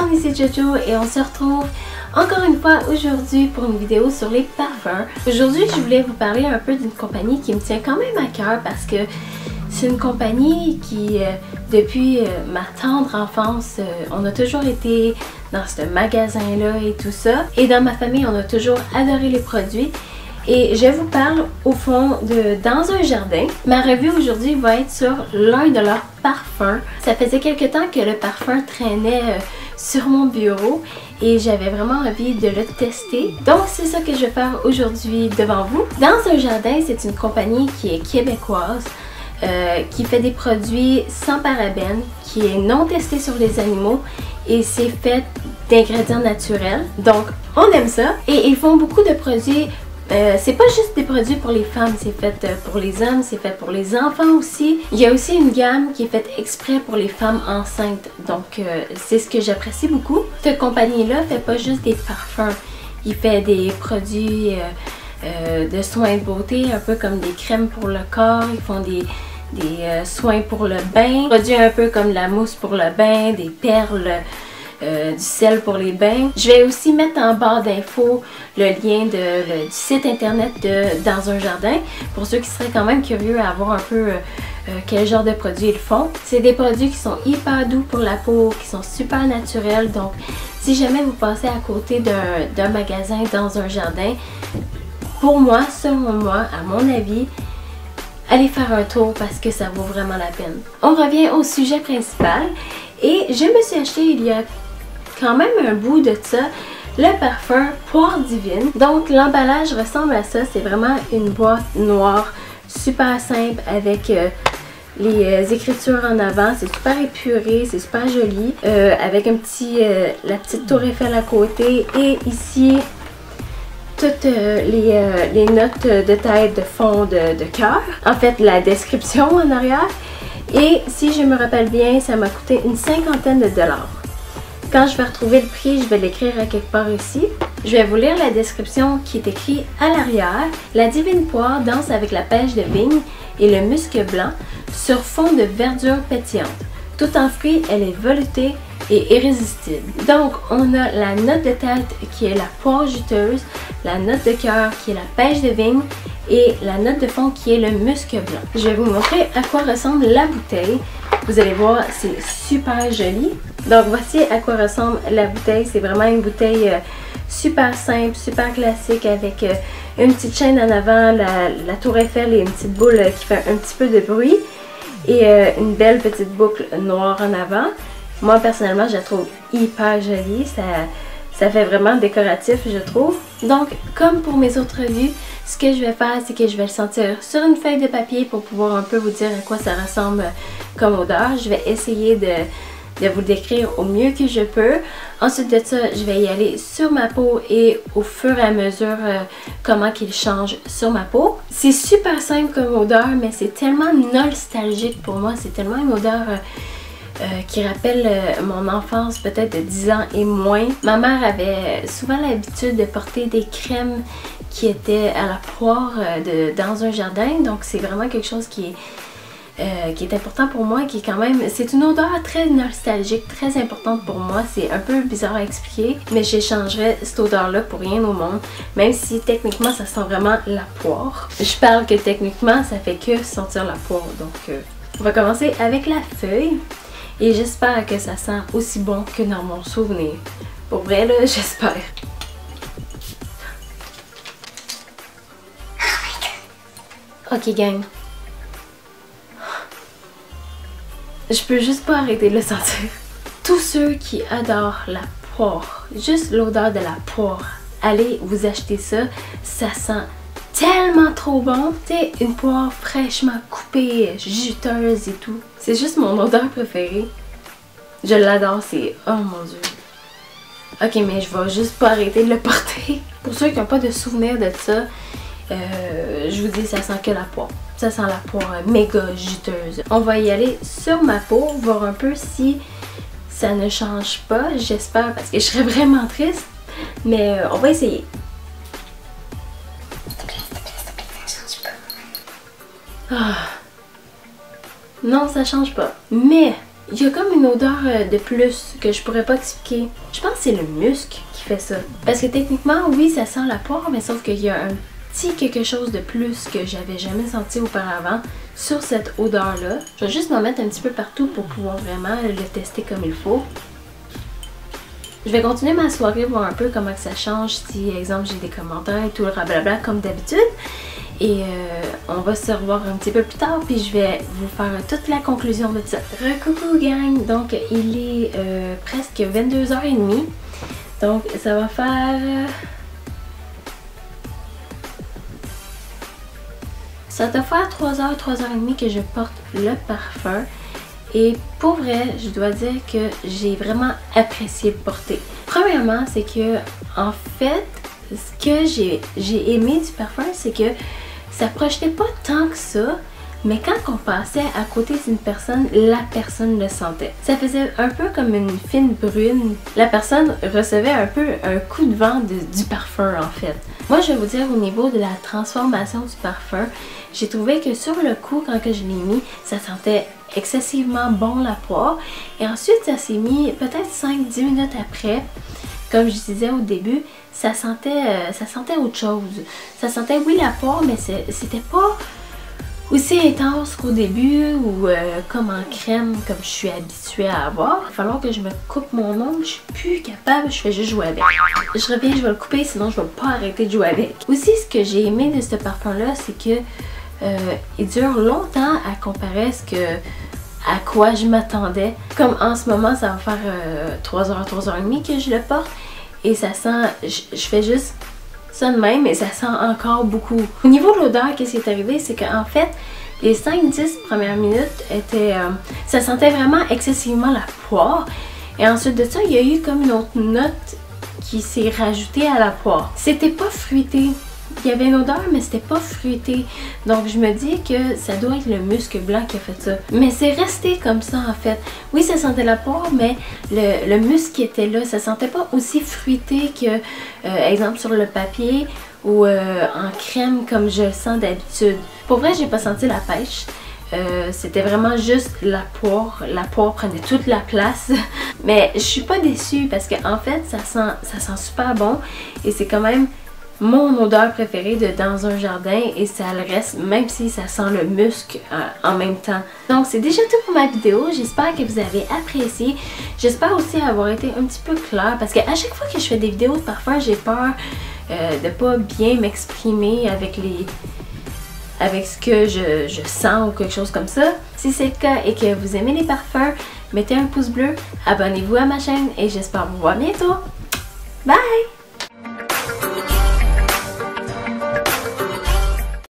monde, ici Jojo et on se retrouve encore une fois aujourd'hui pour une vidéo sur les parfums. Aujourd'hui, je voulais vous parler un peu d'une compagnie qui me tient quand même à cœur parce que c'est une compagnie qui, depuis ma tendre enfance, on a toujours été dans ce magasin-là et tout ça. Et dans ma famille, on a toujours adoré les produits. Et je vous parle au fond de Dans un jardin. Ma revue aujourd'hui va être sur l'un de leurs parfums. Ça faisait quelque temps que le parfum traînait sur mon bureau et j'avais vraiment envie de le tester. Donc c'est ça que je vais faire aujourd'hui devant vous. Dans un jardin, c'est une compagnie qui est québécoise. Qui fait des produits sans parabènes, qui est non testé sur les animaux et c'est fait d'ingrédients naturels. Donc on aime ça. Et ils font beaucoup de produits. C'est pas juste des produits pour les femmes, c'est fait pour les hommes, c'est fait pour les enfants aussi. Il y a aussi une gamme qui est faite exprès pour les femmes enceintes, donc c'est ce que j'apprécie beaucoup. Cette compagnie-là fait pas juste des parfums, il fait des produits de soins de beauté, un peu comme des crèmes pour le corps, ils font des soins pour le bain, produits un peu comme la mousse pour le bain, des perles, du sel pour les bains. Je vais aussi mettre en barre d'infos le lien du site internet de Dans un jardin pour ceux qui seraient quand même curieux à voir un peu quel genre de produits ils font. C'est des produits qui sont hyper doux pour la peau, qui sont super naturels, donc si jamais vous passez à côté d'un magasin Dans un jardin, pour moi, selon moi, à mon avis, allez faire un tour parce que ça vaut vraiment la peine. On revient au sujet principal et je me suis acheté il y a quand même un bout de ça le parfum Poire Divine. Donc l'emballage ressemble à ça, c'est vraiment une boîte noire super simple avec les écritures en avant, c'est super épuré, c'est super joli, avec un petit la petite tour Eiffel à côté et ici toutes les notes de tête de fond de cœur. En fait, la description en arrière. Et si je me rappelle bien, ça m'a coûté une cinquantaine de dollars. Quand je vais retrouver le prix, je vais l'écrire à quelque part ici. Je vais vous lire la description qui est écrite à l'arrière. La divine poire danse avec la pêche de vigne et le musc blanc sur fond de verdure pétillante. Tout en fruits, elle est veloutée et irrésistible. Donc, on a la note de tête qui est la poire juteuse, la note de cœur qui est la pêche de vigne et la note de fond qui est le musc blanc. Je vais vous montrer à quoi ressemble la bouteille. Vous allez voir, c'est super joli. Donc, voici à quoi ressemble la bouteille. C'est vraiment une bouteille super simple, super classique avec une petite chaîne en avant, la tour Eiffel et une petite boule qui fait un petit peu de bruit et une belle petite boucle noire en avant. Moi, personnellement, je la trouve hyper jolie. Ça fait vraiment décoratif, je trouve. Donc, comme pour mes autres revues, ce que je vais faire, c'est que je vais le sentir sur une feuille de papier pour pouvoir un peu vous dire à quoi ça ressemble comme odeur. Je vais essayer de vous le décrire au mieux que je peux. Ensuite de ça, je vais y aller sur ma peau et au fur et à mesure comment qu'il change sur ma peau. C'est super simple comme odeur, mais c'est tellement nostalgique pour moi. C'est tellement une odeur qui rappelle mon enfance peut-être de 10 ans et moins. Ma mère avait souvent l'habitude de porter des crèmes qui étaient à la poire Dans un jardin, donc c'est vraiment quelque chose qui est important pour moi, qui est quand même, c'est une odeur très nostalgique, très importante pour moi. C'est un peu bizarre à expliquer, mais j'échangerais cette odeur-là pour rien au monde, même si techniquement ça sent vraiment la poire. Je parle que techniquement ça fait que sentir la poire, donc on va commencer avec la feuille. Et j'espère que ça sent aussi bon que dans mon souvenir. Pour vrai, là, j'espère. Ok, gang. Je peux juste pas arrêter de le sentir. Tous ceux qui adorent la poire, juste l'odeur de la poire, allez vous acheter ça. Ça sent tellement trop bon. C'est une poire fraîchement coupée, juteuse et tout. C'est juste mon odeur préférée. Je l'adore, c'est... Oh mon dieu. Ok, mais je vais juste pas arrêter de le porter. Pour ceux qui n'ont pas de souvenir de ça, je vous dis, ça sent que la poire. Ça sent la poire méga juteuse. On va y aller sur ma peau, voir un peu si ça ne change pas. J'espère, parce que je serais vraiment triste. Mais on va essayer. Ah. Non, ça change pas. Mais Il y a comme une odeur de plus que je pourrais pas expliquer. Je pense que c'est le musc qui fait ça. Parce que techniquement, oui, ça sent la poire, mais sauf qu'il y a un petit quelque chose de plus que j'avais jamais senti auparavant sur cette odeur-là. Je vais juste m'en mettre un petit peu partout pour pouvoir vraiment le tester comme il faut. Je vais continuer ma soirée, voir un peu comment que ça change, si, exemple, j'ai des commentaires et tout le blablabla comme d'habitude. Et on va se revoir un petit peu plus tard, puis je vais vous faire toute la conclusion de ça. Recoucou gang! Donc il est presque 22h30. Donc ça va faire... ça doit faire 3h, 3h30 que je porte le parfum. Et pour vrai, je dois dire que j'ai vraiment apprécié le porter. Premièrement, c'est que en fait, ce que j'ai aimé du parfum, c'est que ça projetait pas tant que ça, mais quand on passait à côté d'une personne, la personne le sentait. Ça faisait un peu comme une fine brune. La personne recevait un peu un coup de vent du parfum en fait. Moi, je vais vous dire au niveau de la transformation du parfum, j'ai trouvé que sur le coup, quand que je l'ai mis, ça sentait excessivement bon la poire. Et ensuite, ça s'est mis peut-être 5-10 minutes après. Comme je disais au début, ça sentait autre chose. Ça sentait, oui, la poire, mais c'était pas aussi intense qu'au début ou comme en crème, comme je suis habituée à avoir. Il va falloir que je me coupe mon ongle, je suis plus capable, je fais juste jouer avec. Je reviens, je vais le couper, sinon je vais pas arrêter de jouer avec. Aussi, ce que j'ai aimé de ce parfum-là, c'est que il dure longtemps à comparer à quoi je m'attendais. Comme en ce moment, ça va faire 3h, 3h30 que je le porte. Et ça sent, je fais juste ça de même, mais ça sent encore beaucoup. Au niveau de l'odeur, qu'est-ce qui est arrivé, c'est qu'en fait, les 5-10 premières minutes étaient... ça sentait vraiment excessivement la poire. Et ensuite de ça, il y a eu comme une autre note qui s'est rajoutée à la poire. C'était pas fruité. Il y avait une odeur, mais c'était pas fruité. Donc je me dis que ça doit être le musc blanc qui a fait ça. Mais c'est resté comme ça en fait. Oui, ça sentait la poire, mais le musc qui était là, ça sentait pas aussi fruité que, exemple, sur le papier ou en crème comme je le sens d'habitude. Pour vrai, j'ai pas senti la pêche. C'était vraiment juste la poire. La poire prenait toute la place. Mais je suis pas déçue parce qu'en fait, ça sent super bon. Et c'est quand même mon odeur préférée de Dans un jardin et ça le reste même si ça sent le musc en même temps. Donc c'est déjà tout pour ma vidéo, j'espère que vous avez apprécié. J'espère aussi avoir été un petit peu claire parce qu'à chaque fois que je fais des vidéos de parfum, j'ai peur de pas bien m'exprimer avec ce que je sens ou quelque chose comme ça. Si c'est le cas et que vous aimez les parfums, mettez un pouce bleu, abonnez-vous à ma chaîne et j'espère vous voir bientôt. Bye!